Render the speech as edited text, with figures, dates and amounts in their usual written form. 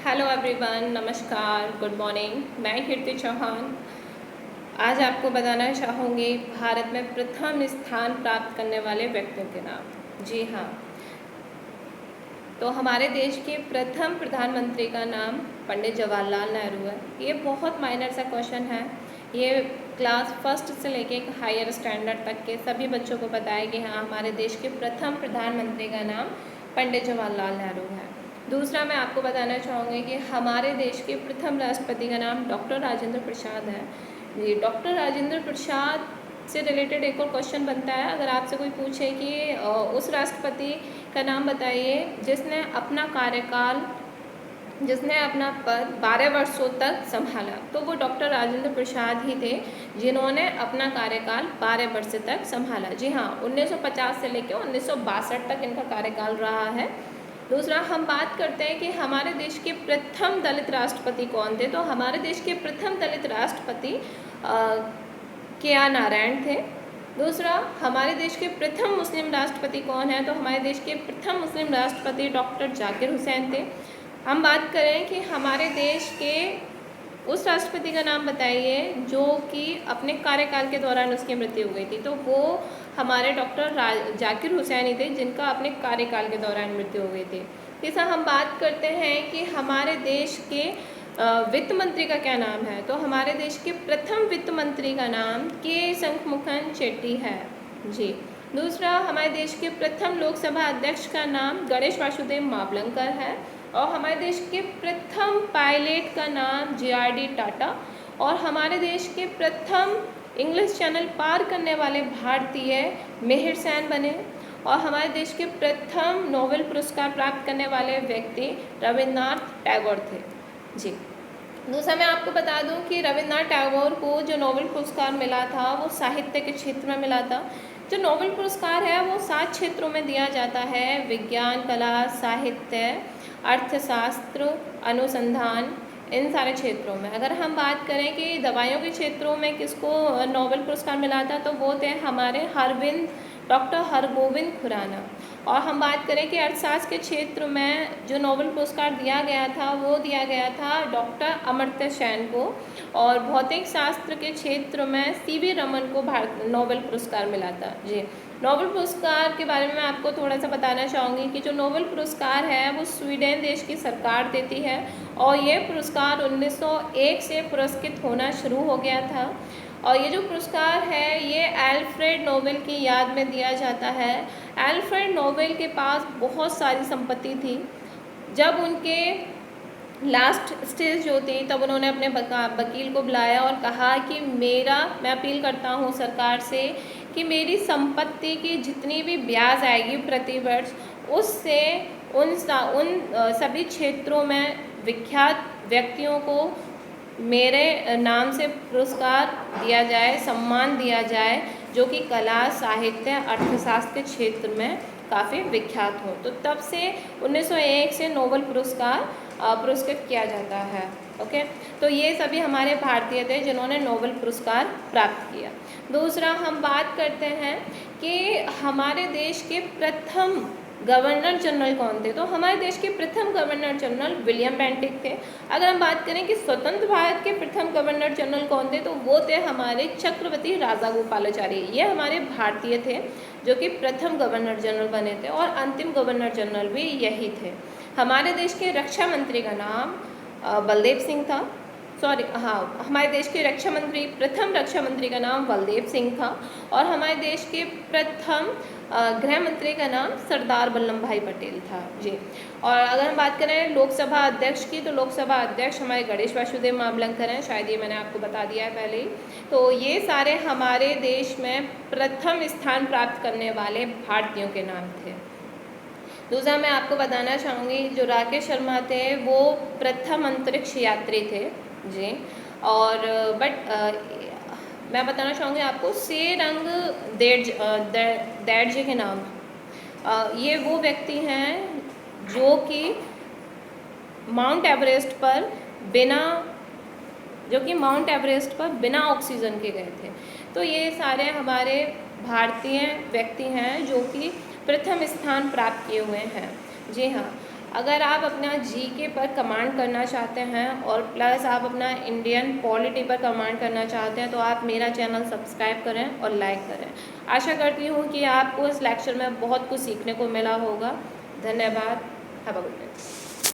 Hello everyone, नमस्कार, good morning. मैं कीर्ति चौहान आज आपको बताना चाहूँगी भारत में प्रथम स्थान प्राप्त करने वाले व्यक्तियों के नाम। जी हाँ, तो हमारे देश के प्रथम प्रधानमंत्री का नाम पंडित जवाहरलाल नेहरू है। ये बहुत माइनर सा क्वेश्चन है। ये क्लास फर्स्ट से लेके एक हायर स्टैंडर्ड तक के सभी बच्चों को पता है कि हाँ, हमारे देश के प्रथम प्रधानमंत्री का नाम पंडित जवाहरलाल नेहरू है। दूसरा मैं आपको बताना चाहूँगी कि हमारे देश के प्रथम राष्ट्रपति का नाम डॉक्टर राजेंद्र प्रसाद है। जी, डॉक्टर राजेंद्र प्रसाद से रिलेटेड एक और क्वेश्चन बनता है। अगर आपसे कोई पूछे कि उस राष्ट्रपति का नाम बताइए जिसने अपना पद 12 वर्षों तक संभाला, तो वो डॉक्टर राजेंद्र प्रसाद ही थे जिन्होंने अपना कार्यकाल 12 वर्ष तक संभाला। जी हाँ, 1950 से लेकर 1962 तक इनका कार्यकाल रहा है। दूसरा हम बात करते हैं कि हमारे देश के प्रथम दलित राष्ट्रपति कौन थे। तो हमारे देश के प्रथम दलित राष्ट्रपति के.आर. नारायण थे। दूसरा हमारे देश के प्रथम मुस्लिम राष्ट्रपति कौन है। तो हमारे देश के प्रथम मुस्लिम राष्ट्रपति डॉक्टर जाकिर हुसैन थे। हम बात करें कि हमारे देश के उस राष्ट्रपति का नाम बताइए जो कि अपने कार्यकाल के दौरान उसकी मृत्यु हो गई थी, तो वो हमारे डॉक्टर जाकिर हुसैन ही थे जिनका अपने कार्यकाल के दौरान मृत्यु हो गई थी। तीसरा हम बात करते हैं कि हमारे देश के वित्त मंत्री का क्या नाम है। तो हमारे देश के प्रथम वित्त मंत्री का नाम के शंखमुखन शेट्टी है। जी। दूसरा हमारे देश के प्रथम लोकसभा अध्यक्ष का नाम गणेश वासुदेव मावलंकर है। और हमारे देश के प्रथम पायलट का नाम जे.आर.डी. टाटा। और हमारे देश के प्रथम इंग्लिश चैनल पार करने वाले भारतीय मिहिर सेन बने। और हमारे देश के प्रथम नोबेल पुरस्कार प्राप्त करने वाले व्यक्ति रविन्द्रनाथ टैगोर थे। जी। दूसरा मैं आपको बता दूं कि रविन्द्रनाथ टैगोर को जो नोबेल पुरस्कार मिला था वो साहित्य के क्षेत्र में मिला था। जो नोबेल पुरस्कार है वो 7 क्षेत्रों में दिया जाता है: विज्ञान, कला, साहित्य, अर्थशास्त्र, अनुसंधान, इन सारे क्षेत्रों में। अगर हम बात करें कि दवाइयों के क्षेत्रों में किसको नोबेल पुरस्कार मिला था, तो वो थे हमारे डॉक्टर हरगोविंद खुराना। और हम बात करें कि अर्थशास्त्र के क्षेत्र में जो नोबेल पुरस्कार दिया गया था वो दिया गया था डॉक्टर अमर्त्य सेन को। और भौतिक शास्त्र के क्षेत्र में सी.वी. रमन को नोबेल पुरस्कार मिला था। जी। नोबेल पुरस्कार के बारे में मैं आपको थोड़ा सा बताना चाहूँगी कि जो नोबेल पुरस्कार है वो स्वीडन देश की सरकार देती है। और ये पुरस्कार 1901 से पुरस्कृत होना शुरू हो गया था। और ये जो पुरस्कार है ये अल्फ्रेड नोबेल की याद में दिया जाता है। अल्फ्रेड नोबेल के पास बहुत सारी संपत्ति थी। जब उनके लास्ट स्टेज जो थी तब उन्होंने अपने वकील को बुलाया और कहा कि मैं अपील करता हूँ सरकार से कि मेरी संपत्ति की जितनी भी ब्याज आएगी प्रति वर्ष उससे उन सभी क्षेत्रों में विख्यात व्यक्तियों को मेरे नाम से पुरस्कार दिया जाए, सम्मान दिया जाए, जो कि कला, साहित्य, अर्थशास्त्र के क्षेत्र में काफ़ी विख्यात हो। तो तब से 1901 से नोबेल पुरस्कार पुरस्कृत किया जाता है। ओके, तो ये सभी हमारे भारतीय थे जिन्होंने नोबेल पुरस्कार प्राप्त किया। दूसरा हम बात करते हैं कि हमारे देश के प्रथम गवर्नर जनरल कौन थे। तो हमारे देश के प्रथम गवर्नर जनरल विलियम बेंटिक थे। अगर हम बात करें कि स्वतंत्र भारत के प्रथम गवर्नर जनरल कौन थे, तो वो थे हमारे चक्रवर्ती राजागोपालाचारी। ये हमारे भारतीय थे जो कि प्रथम गवर्नर जनरल बने थे और अंतिम गवर्नर जनरल भी यही थे। हमारे देश के रक्षा मंत्री का नाम बलदेव सिंह था। हमारे देश के प्रथम रक्षा मंत्री का नाम बलदेव सिंह था। और हमारे देश के प्रथम गृह मंत्री का नाम सरदार वल्लभ भाई पटेल था। जी। और अगर हम बात करें लोकसभा अध्यक्ष की, तो लोकसभा अध्यक्ष हमारे गणेश वासुदेव मावलंकर हैं। शायद ये मैंने आपको बता दिया है पहले ही। तो ये सारे हमारे देश में प्रथम स्थान प्राप्त करने वाले भारतीयों के नाम थे। दूसरा मैं आपको बताना चाहूँगी जो राकेश शर्मा थे वो प्रथम अंतरिक्ष यात्री थे। जी। और मैं बताना चाहूँगी आपको सेरंग दैडजे के नाम। ये वो व्यक्ति हैं जो कि माउंट एवरेस्ट पर बिना ऑक्सीजन के गए थे। तो ये सारे हमारे भारतीय व्यक्ति हैं जो कि प्रथम स्थान प्राप्त किए हुए हैं। जी हाँ। अगर आप अपना जीके पर कमांड करना चाहते हैं और प्लस आप अपना इंडियन पॉलिटी पर कमांड करना चाहते हैं तो आप मेरा चैनल सब्सक्राइब करें और लाइक करें। आशा करती हूँ कि आपको इस लेक्चर में बहुत कुछ सीखने को मिला होगा। धन्यवाद। Have a good day.